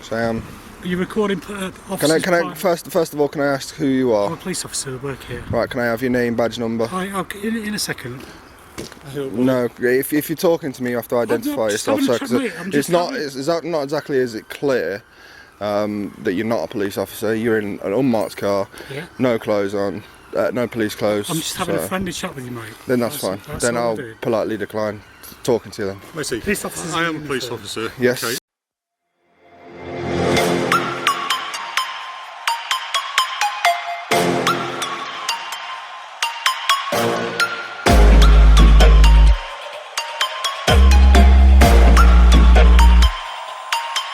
Sam. Are you recording officers? First of all, can I ask who you are? I'm a police officer that work here. Right, can I have your name, badge number? In a second. No, if you're talking to me, you have to identify yourself. So, it's not exactly is it clear that you're not a police officer. You're in an unmarked car, no clothes on, no police clothes. I'm just having a friendly chat with you, mate. Then that's fine. Then I'll politely decline talking to you then. I see. I am a police officer. Yes. Okay.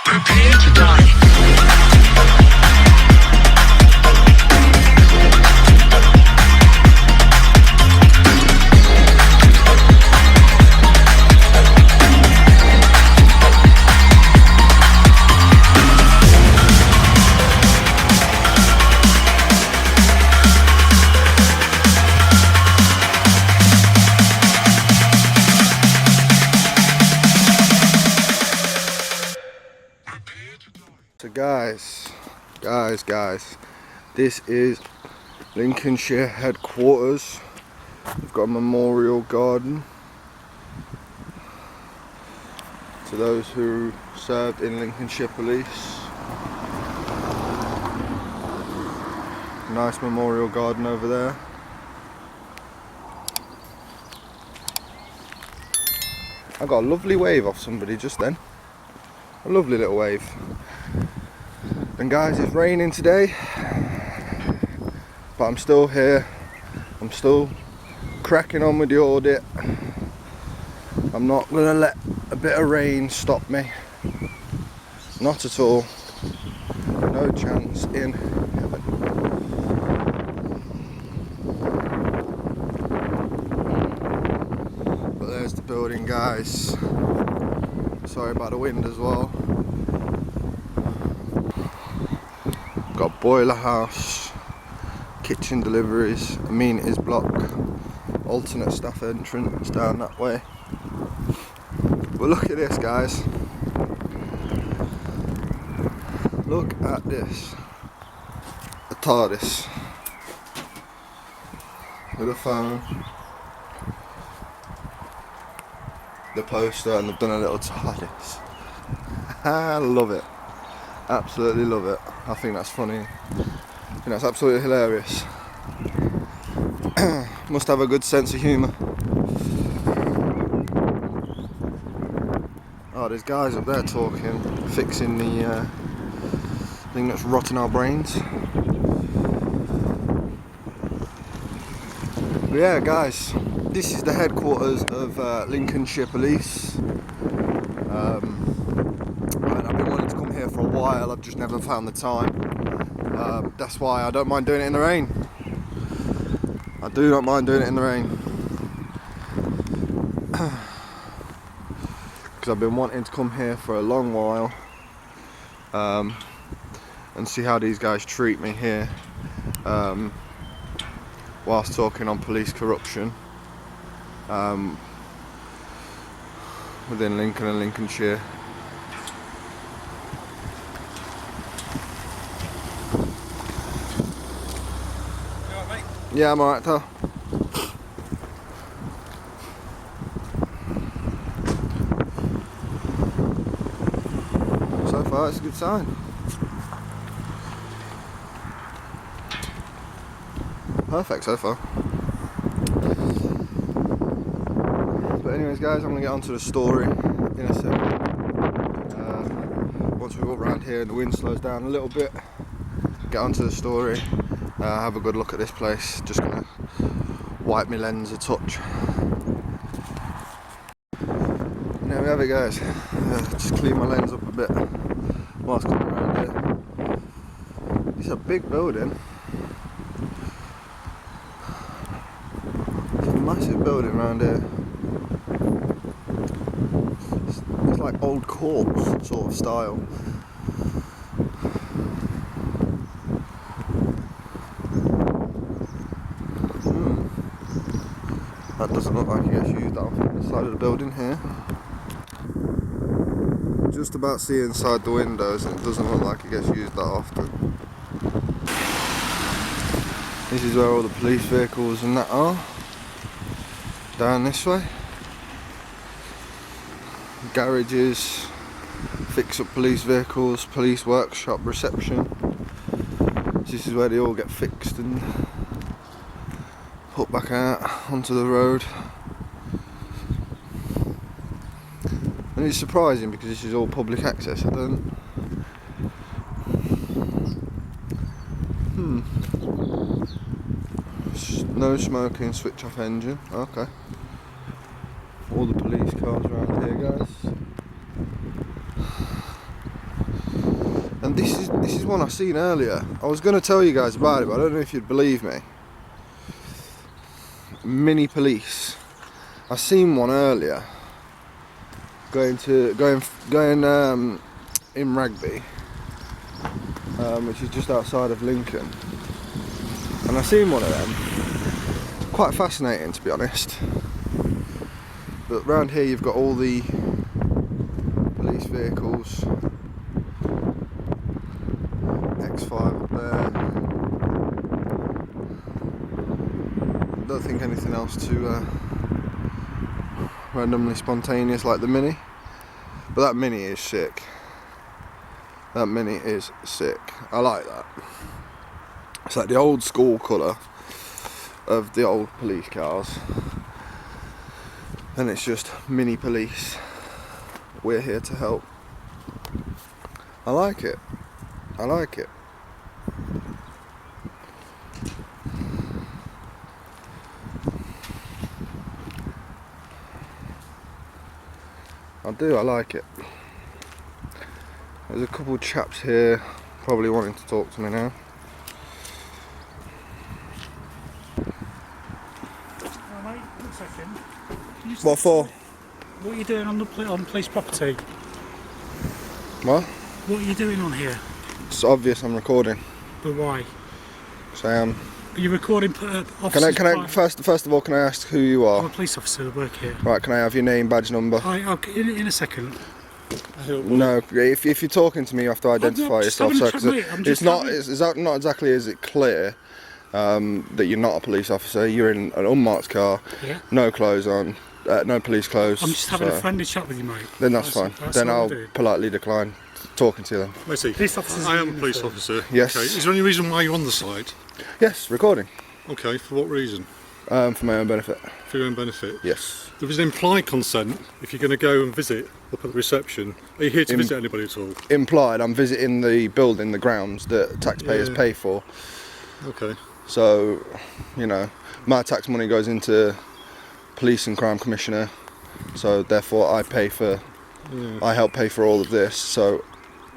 Prepare to die. So guys, this is Lincolnshire headquarters. We've got a memorial garden to those who served in Lincolnshire Police. Nice memorial garden over there. I got a lovely wave off somebody just then. A lovely little wave. And guys, it's raining today, but I'm still here. I'm still cracking on with the audit. I'm not gonna let a bit of rain stop me. Not at all. No chance in heaven. But there's the building, guys. Sorry about the wind as well. Got boiler house, kitchen deliveries, amenities block, alternate staff entrance down that way. But look at this, guys. Look at this. A TARDIS with a phone, the poster, and they've done a little TARDIS. I love it. Absolutely love it. I think that's funny. I think that's absolutely hilarious. Must have a good sense of humour. Oh, there's guys up there talking, fixing the thing that's rotting our brains. But yeah, guys, this is the headquarters of Lincolnshire Police. For a while, I've just never found the time. That's why I don't mind doing it in the rain. I do not mind doing it in the rain. Because I've been wanting to come here for a long while and see how these guys treat me here whilst talking on police corruption within Lincoln and Lincolnshire. Yeah, I'm alright, though. So far, it's a good sign. Perfect so far. But anyways, guys, I'm going to get onto the story in a second. Once we walk around here and the wind slows down a little bit, get onto the story. Have a good look at this place. Just gonna wipe my lens a touch. And there we have it, guys. Just clean my lens up a bit whilst coming around here. It's a big building. It's a massive building around here. It's like old corpse sort of style. That doesn't look like it gets used out on the side of the building here. just about see inside the windows and it doesn't look like it gets used that often. This is where all the police vehicles and that are. Down this way. Garages, fix up police vehicles, police workshop, reception. This is where they all get fixed and put back out onto the road. And it's surprising because this is all public access. No smoking, switch off engine. Okay. All the police cars around here, guys. And this is one I seen earlier. I was going to tell you guys about it, but I don't know if you'd believe me. Mini police. I seen one earlier. Going in Rugby, which is just outside of Lincoln. And I seen one of them. Quite fascinating, to be honest. But around here you've got all the police vehicles. X5 up there. Don't think anything else too randomly spontaneous like the Mini. But that Mini is sick. That Mini is sick. I like that. It's like the old school colour of the old police cars. And it's just mini police. We're here to help. I like it. I like it. I do, I like it. There's a couple of chaps here probably wanting to talk to me now. Mate, 1 second. What for? What are you doing on police property? What? What are you doing on here? It's obvious I'm recording. But why? So I am. Are you recording officers? Can I first of all, can I ask who you I'm are? a police officer that work here. Right, can I have your name, badge number? In a second. No, if you're talking to me, you have to identify yourself. So, it's not exactly is it clear that you're not a police officer. You're in an unmarked car, Yeah. no clothes on, no police clothes. I'm just having a friendly chat with you, mate. Then that's fine. Then I'll politely decline talking to you then. Let's see. Police officers I am a in police uniform. officer. Yes. Okay. Is there any reason why you're on the site? Yes, recording. Okay. For what reason? For my own benefit. For your own benefit. Yes. There is an implied consent if you're going to go and visit up at the reception. Are you here to visit anybody at all? Implied, I'm visiting the building, the grounds that taxpayers pay for. Okay. So, you know, my tax money goes into police and crime commissioner. So therefore, I help pay for all of this. So,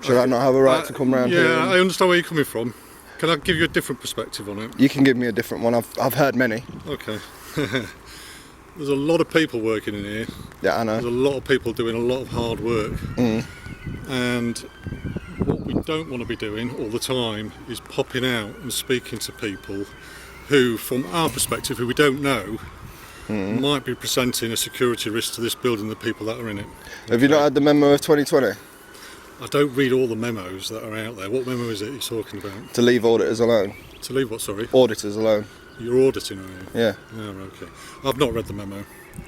should I not have a right to come round here? Yeah, I understand where you're coming from. Can I give you a different perspective on it? You can give me a different one. I've heard many. Okay. There's a lot of people working in here. Yeah, I know. There's a lot of people doing a lot of hard work. And what we don't want to be doing all the time is popping out and speaking to people who, from our perspective, who we don't know, might be presenting a security risk to this building, the people that are in it. Have you not had the memo of 2020? I don't read all the memos that are out there. What memo is it you're talking about? To leave auditors alone. To leave what, sorry? Auditors alone. You're auditing, are you? Yeah. Oh, okay. I've not read the memo.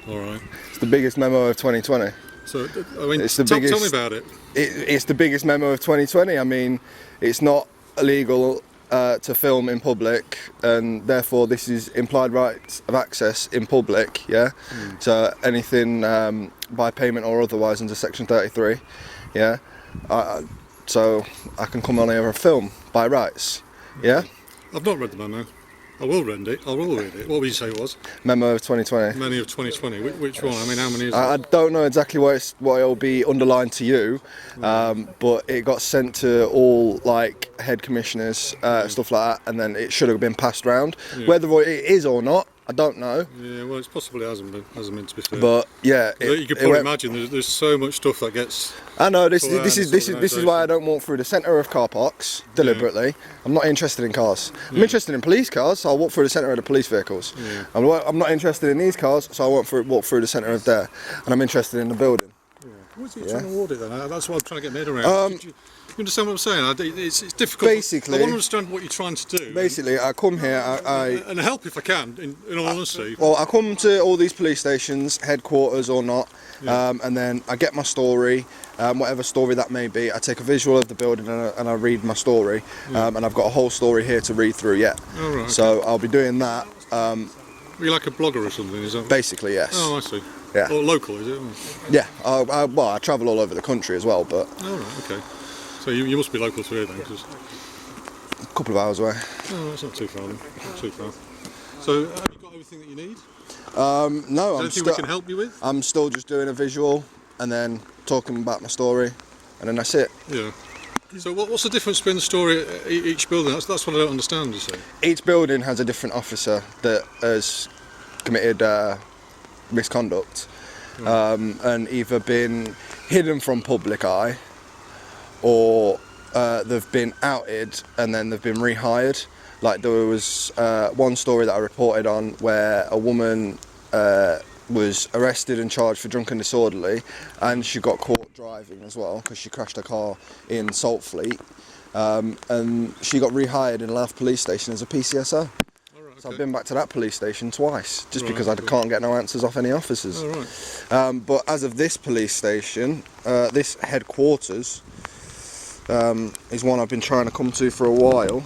All right. It's the biggest memo of 2020. So, I mean, It's the tell biggest. me about it. It's the biggest memo of 2020. I mean, it's not illegal to film in public, and therefore this is implied rights of access in public. Yeah. So anything by payment or otherwise under Section 33. Yeah. So I can come on here and film by rights. Yeah. I've not read the memo. I will read it. I will read it. What would you say it was? Memo of 2020. Many of 2020. Which one? I mean, how many is it? I don't know exactly what it'll be underlined to you, but it got sent to all like head commissioners, stuff like that, and then it should have been passed round. Whether it is or not, I don't know. Yeah, well, it's possibly hasn't been to be fair. But yeah, you could probably imagine there's so much stuff that gets. I know this is why I don't walk through the centre of car parks deliberately. I'm not interested in cars. I'm interested in police cars, so I'll walk through the centre of the police vehicles. I'm not interested in these cars, so I walk through the centre of there. And I'm interested in the building. What's it trying to audit then? That's what I'm trying to get my head around. You understand what I'm saying? It's difficult. Basically, I want to understand what you're trying to do. Basically, I come here, and help if I can, in all honesty. Well, I come to all these police stations, headquarters or not, and then I get my story, whatever story that may be. I take a visual of the building and I read my story, and I've got a whole story here to read through yet. Oh, right, so I'll be doing that. You're like a blogger or something, is that? Basically, yes. Oh, I see. Yeah. Or local, is it? Yeah. Well, I travel all over the country as well, but. Oh, right, okay. So you must be local to here then, 'cause... A couple of hours away. Oh, that's not too far then. Not too far. So have you got everything that you need? No, Is there anything we can help you with? I'm still just doing a visual and then talking about my story, and then that's it. Yeah. So what's the difference between the story at each building? That's what I don't understand, you see. Each building has a different officer that has committed misconduct, and either been hidden from public eye, or they've been outed and then they've been rehired. Like there was one story that I reported on where a woman was arrested and charged for drunk and disorderly, and she got caught driving as well because she crashed her car in Saltfleet, and she got rehired in Louth police station as a PCSO. Oh, right, okay. So I've been back to that police station twice just because I can't get no answers off any officers. Oh, right. But as of this police station, this headquarters is one I've been trying to come to for a while.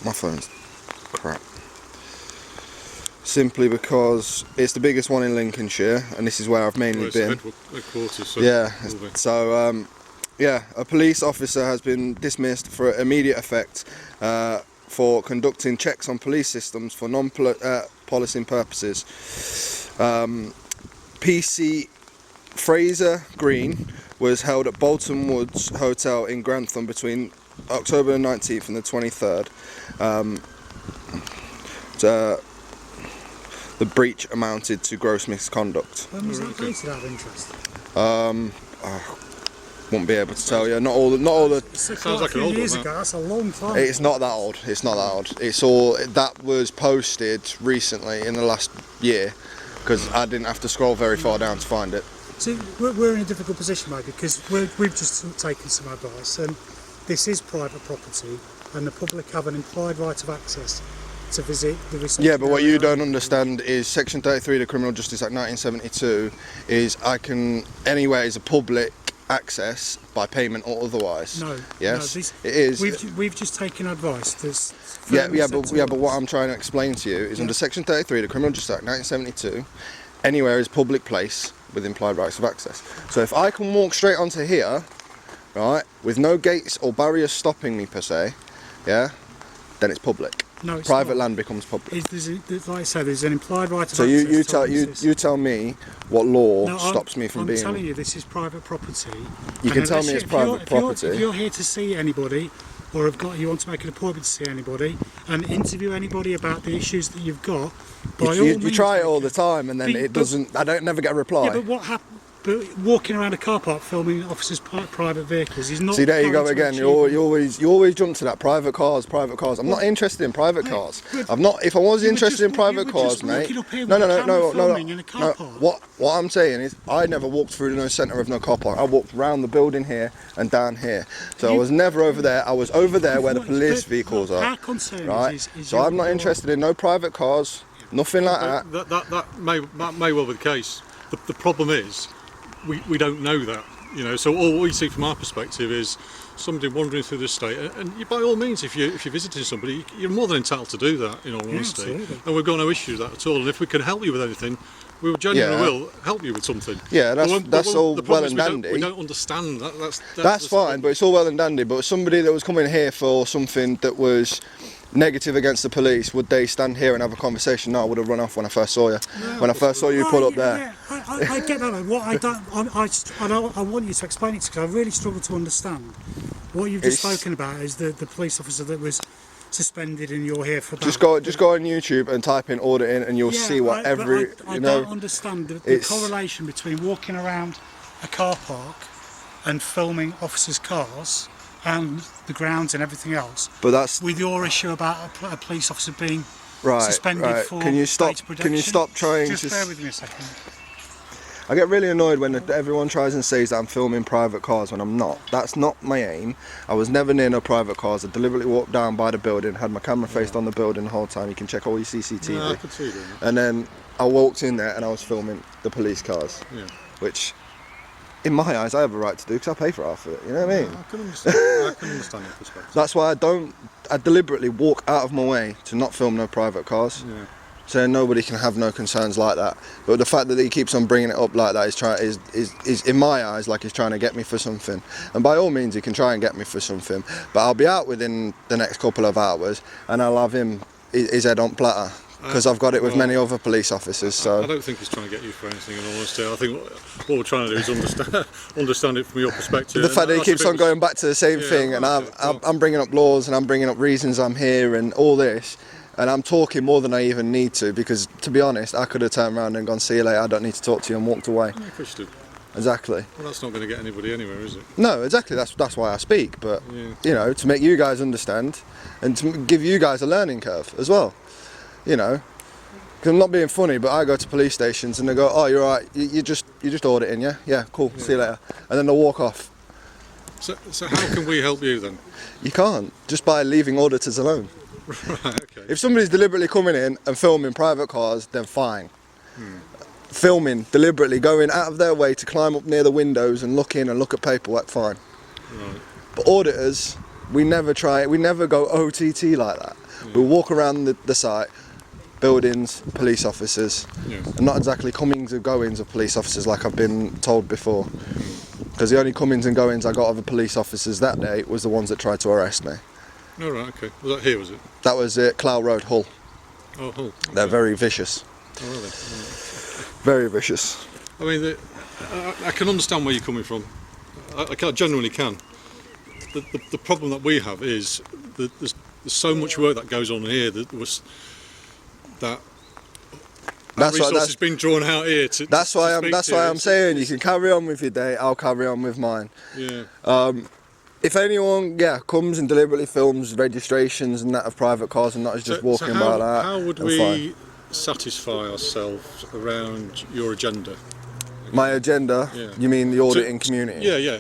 My phone's crap. Simply because it's the biggest one in Lincolnshire, and this is where I've mainly been. Headquarters, so Yeah, so yeah, a police officer has been dismissed for immediate effect for conducting checks on police systems for non-policing purposes. PC Fraser Green was held at Bolton Woods Hotel in Grantham between October the 19th and the 23rd. The breach amounted to gross misconduct. When was that dated out of interest? I wouldn't be able to tell you. Not all the. Sounds like an old years one, ago. That's a long time. It's not that old. It's not that old. It's all that was posted recently in the last year, because I didn't have to scroll very far down to find it. See, we're in a difficult position, mate, because we've just taken some advice, and this is private property, and the public have an implied right of access to visit the reception. Yeah, but what you don't understand is Section 33 of the Criminal Justice Act 1972 is anywhere is a public access by payment or otherwise. No. Yes, no, it is. We've just taken advice. That's but what I'm trying to explain to you is under Section 33 of the Criminal Justice Act 1972, anywhere is public place with implied rights of access. So if I can walk straight onto here, right, with no gates or barriers stopping me per se, yeah, then it's public. No, it's private not. land becomes public. Like I say, there's an implied right of So access. you tell me what law stops me from being. I'm telling you, this is private property. You can tell me it's private property. If you're here to see anybody, or you want to make an appointment to see anybody and interview anybody about the issues that you've got, you try it all the time, and then it doesn't. I don't never get a reply. Yeah, but what happens? But walking around a car park filming officers' private vehicles is not. See, there you go again. You always jump to that private cars. I'm not interested in private cars. I'm not. If I was interested in private cars, mate. No. What I'm saying is, I never walked through no centre of no car park. I walked round the building here and down here. So I was never over there. I was over there where the police vehicles are. Our concern right. So I'm not interested in no private cars. Nothing like that. That may well be the case. The problem is, we don't know that, you know. So all we see from our perspective is somebody wandering through the estate, and by all means, if you're visiting somebody, you're more than entitled to do that, in all honesty. Absolutely. And we've got no issue with that at all. And if we can help you with anything, we genuinely will help you with something. Yeah, that's all well and dandy. We don't understand that. That's fine, but it's all well and dandy. But somebody that was coming here for something that was negative against the police, would they stand here and have a conversation? No, I would have run off when I first saw you. No, when I first saw you pull up there. Yeah, I get that. What I want you to explain it, because I really struggle to understand what you've just spoken about. Is the police officer that was suspended and you're here for that? Just go on YouTube and type in auditing, and you'll see what I don't understand the correlation between walking around a car park and filming officers' cars and the grounds and everything else. But that's with your issue about a police officer being suspended for Can you stop? data protection. Can you stop trying Just to? bear with me a second. I get really annoyed when everyone tries and says that I'm filming private cars when I'm not. That's not my aim. I was never near no private cars. I deliberately walked down by the building, had my camera faced on the building the whole time. You can check all your CCTV. Yeah, I could see that. And then I walked in there and I was filming the police cars, which, in my eyes, I have a right to do because I pay for half of it. You know what I mean? I can understand. I can understand that perspective. That's why I deliberately walk out of my way to not film no private cars. Yeah. So nobody can have no concerns like that. But the fact that he keeps on bringing it up like that is in my eyes like he's trying to get me for something. And by all means he can try and get me for something. But I'll be out within the next couple of hours and I'll have his head on platter. Because I've got it with many other police officers. So I don't think he's trying to get you for anything, in all honesty. I think what we're trying to do is understand it from your perspective. The fact that he keeps on going back to the same thing, and I'm bringing up laws and I'm bringing up reasons I'm here and all this, and I'm talking more than I even need to, because to be honest, I could have turned around and gone, see you later, I don't need to talk to you, and walked away. Yeah, of course you did. Exactly. Well, that's not going to get anybody anywhere, is it? No, exactly. That's why I speak. But you know, to make you guys understand and to give you guys a learning curve as well. You know, because I'm not being funny, but I go to police stations and they go, "Oh, you're all right. You're just auditing, yeah? Yeah, cool. See you later." And then they'll walk off. So how can we help you then? You can't, just by leaving auditors alone. Right. Okay. If somebody's deliberately coming in and filming private cars, then fine. Filming deliberately, going out of their way to climb up near the windows and look in and look at paperwork, fine. Right. But auditors, we never try it. We never go OTT like that. We walk around the site, buildings, police officers, and not exactly comings and goings of police officers like I've been told before. Because the only comings and goings I got of the police officers that day was the ones that tried to arrest me. Oh, right, okay. Was that here, was it? That was at Clough Road, Hull. Oh, Hull. Okay. They're very vicious. Oh, really? Right. Very vicious. I mean, I can understand where you're coming from. I genuinely can. The problem that we have is that there's so much work that goes on here that resource has been drawn out here to. That's why I'm saying you can carry on with your day. I'll carry on with mine. Yeah. If anyone, comes and deliberately films registrations and that of private cars and not just walking by that, how would we satisfy ourselves around your agenda? My agenda? Yeah. You mean the auditing community? Yeah.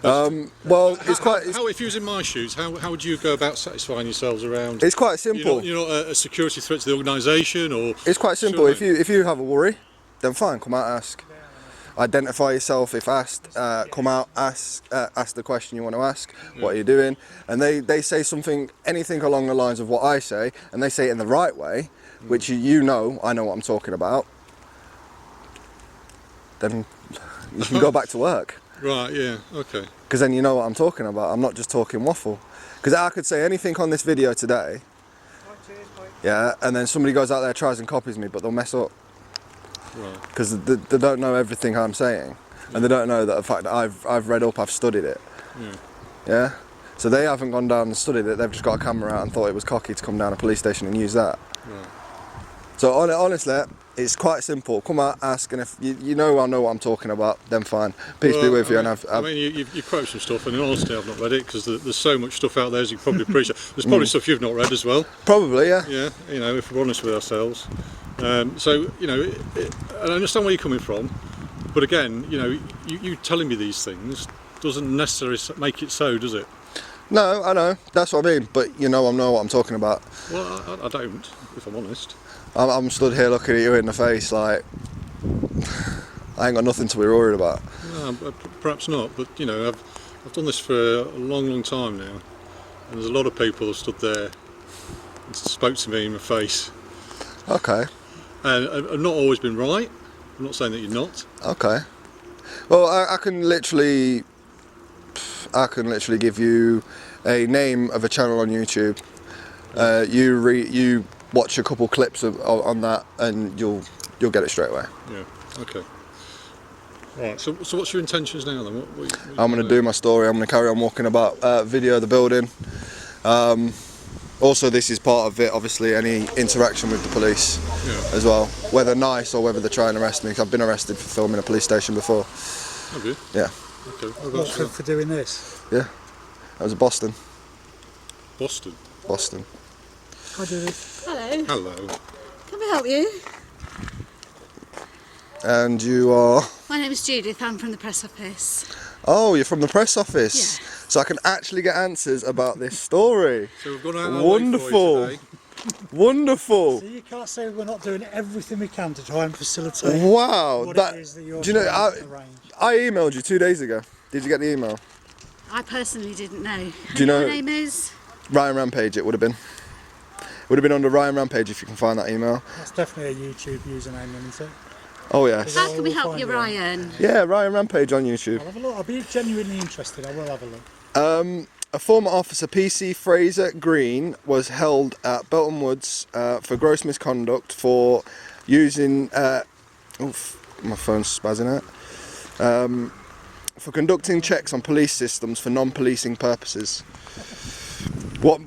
Well, if you was in my shoes, how would you go about satisfying yourselves around? It's quite simple. You're not a security threat to the organisation, or it's quite simple. If you have a worry, then fine, come out, ask. Identify yourself if asked. Come out, ask the question you want to ask. Yeah. What are you doing? And they say anything along the lines of what I say, and they say it in the right way, which I know what I'm talking about. Then you can go back to work. Right, yeah, okay. Because then you know what I'm talking about. I'm not just talking waffle. Because I could say anything on this video today, and then somebody goes out there, tries and copies me, but they'll mess up. Right. Because they don't know everything I'm saying. And they don't know that the fact that I've read up, I've studied it. Yeah? So they haven't gone down and studied it, they've just got a camera out and thought it was cocky to come down a police station and use that. Right. So honestly, it's quite simple. Come out, ask, and if you know I know what I'm talking about, then fine. Peace be with you. I mean, you quote some stuff, and in honesty, I've not read it because there's so much stuff out there, as you probably appreciate. There's probably stuff you've not read as well. Probably, yeah. Yeah, if we're honest with ourselves. So, I understand where you're coming from, but again, you telling me these things doesn't necessarily make it so, does it? No, I know. That's what I mean. But I know what I'm talking about. Well, I don't, if I'm honest. I'm stood here looking at you in the face like I ain't got nothing to be worried about. No, perhaps not, but I've done this for a long, long time now, and there's a lot of people who stood there and spoke to me in my face. Okay. And I've not always been right. I'm not saying that you're not. Okay. Well, I can literally give you a name of a channel on YouTube. You watch a couple clips on that, and you'll get it straight away. Yeah. Okay. Right. So what's your intentions now then? What I'm going to do my story. I'm going to carry on walking about, video the building. Also, this is part of it. Obviously, any interaction with the police as well, whether nice or whether they're trying to arrest me. Because I've been arrested for filming a police station before. Have you? Yeah. Okay. What for doing this? Yeah. That was in Boston. Boston. Hi, David. Hello. Hello. Can we help you? And you are? My name is Judith, I'm from the press office. Oh, you're from the press office? Yeah. So I can actually get answers about this story. So we've gone out our Wonderful. way for you today. Wonderful. So you can't say we're not doing everything we can to try and facilitate Wow. what That, it is that you're do you know, trying to arrange. I emailed you 2 days ago. Did you get the email? I personally didn't know. Do you know- Your name is? Ryan Rampage, it would have been. Would have been under Ryan Rampage if you can find that email. That's definitely a YouTube username, isn't it? Oh yes. How can we We'll help find you, it. Ryan? Yeah, Ryan Rampage on YouTube. I'll have a look. I'll be genuinely interested. I will have a look. A former officer, PC Fraser Green, was held at Belton Woods for gross misconduct for using. Oof, my phone's spazzing out. For conducting checks on police systems for non-policing purposes. What?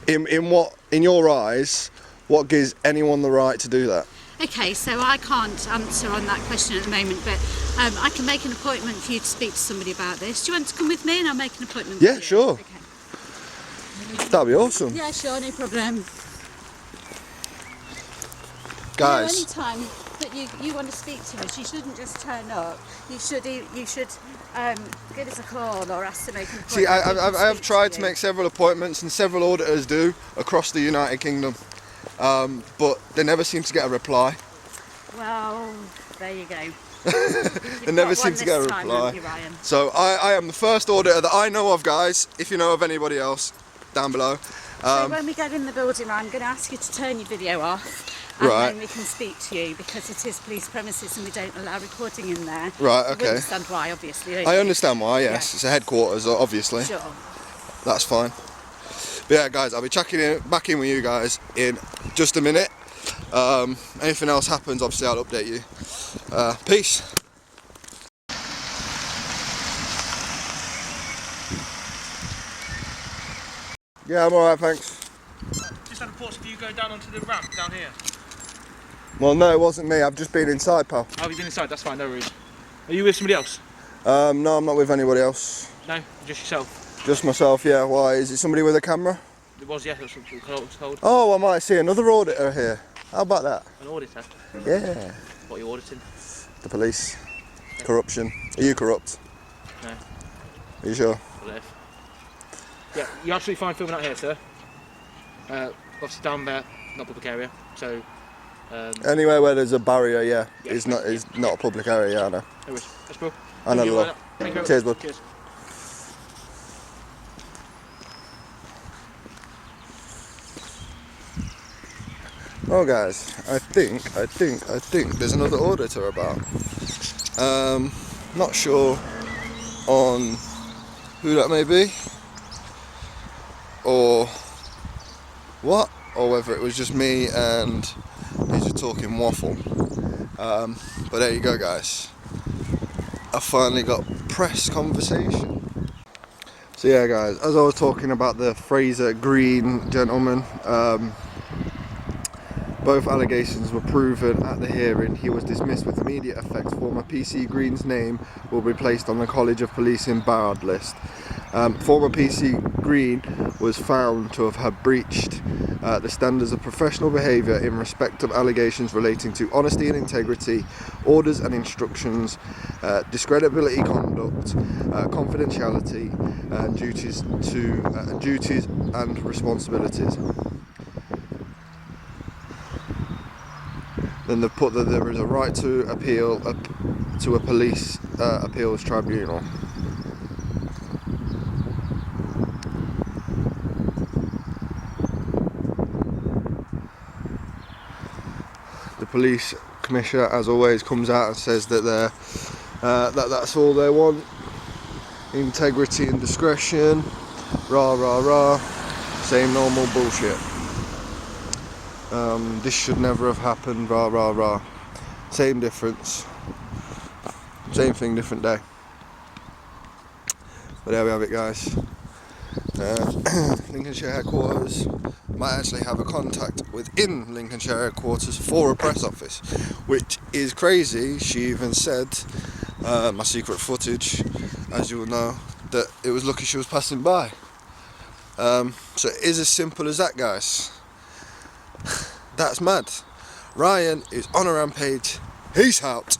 In your eyes, what gives anyone the right to do that? Okay, so I can't answer on that question at the moment, but I can make an appointment for you to speak to somebody about this. Do you want to come with me and I'll make an appointment Yeah, for you? sure. Okay. That'd be awesome, Yeah, sure, no problem. guys. No, anytime that you want to speak to us, you shouldn't just turn up. You should give us a call or ask to make an appointment. See, I We can have speak tried to you. make several appointments, and several auditors do across the United Kingdom, but they never seem to get a reply. Well, there you go. They never seem to get a reply. You, Ryan? So I am the first auditor that I know of, guys. If you know of anybody else, down below. So when we get in the building, I'm going to ask you to turn your video off. And Right. then we can speak to you because it is police premises and we don't allow recording in there. Right, You okay. understand why, obviously, don't I you? understand why, yes. Yeah. It's a headquarters, obviously. Sure. That's fine. But yeah, guys, I'll be checking back in with you guys in just a minute. Anything else happens, obviously I'll update you. Peace. Yeah, I'm alright, thanks. Just had reports of you going down onto the ramp down here. Well, no, it wasn't me. I've just been inside, pal. Oh, you've been inside, that's fine, no worries. Are you with somebody else? No, I'm not with anybody else. No, just yourself. Just myself, yeah. Why? Is it somebody with a camera? It was, yeah, that's what it was told. Oh, I might see another auditor here. How about that? An auditor. Yeah. What are you auditing? The police. Corruption. Are you corrupt? No. Are you sure? What if? Yeah, you're absolutely fine filming out here, sir. Obviously down there, not public area, so... Anywhere where there's a barrier, yeah, Yeah. is not a public area, yeah, I know. no worries. That's cool. I know, Thank you love. for that. Thank you very Cheers, much. bud. Cheers. Oh, guys, I think there's another auditor about. Not sure on who that may be, or what, or whether it was just me and he's just talking waffle. But there you go, guys. I finally got press conversation. So yeah, guys, as I was talking about the Fraser Green gentleman, both allegations were proven at the hearing. He was dismissed with immediate effect. Former PC Green's name will be placed on the College of Policing barred list. Former PC Green was found to have breached the standards of professional behaviour in respect of allegations relating to honesty and integrity, orders and instructions, discreditability conduct, confidentiality, and duties and responsibilities. Then they've put that there is a right to appeal to a police appeals tribunal. The police commissioner, as always, comes out and says that that's all they want: integrity and discretion. Rah rah rah. Same normal bullshit. This should never have happened, rah rah rah. Same difference. Same thing, different day. But there we have it, guys. Lincolnshire headquarters might actually have a contact within Lincolnshire headquarters for a press office, which is crazy. She even said, my secret footage, as you will know, that it was lucky she was passing by. So it is as simple as that, guys. That's mad. Ryan is on a rampage Peace out.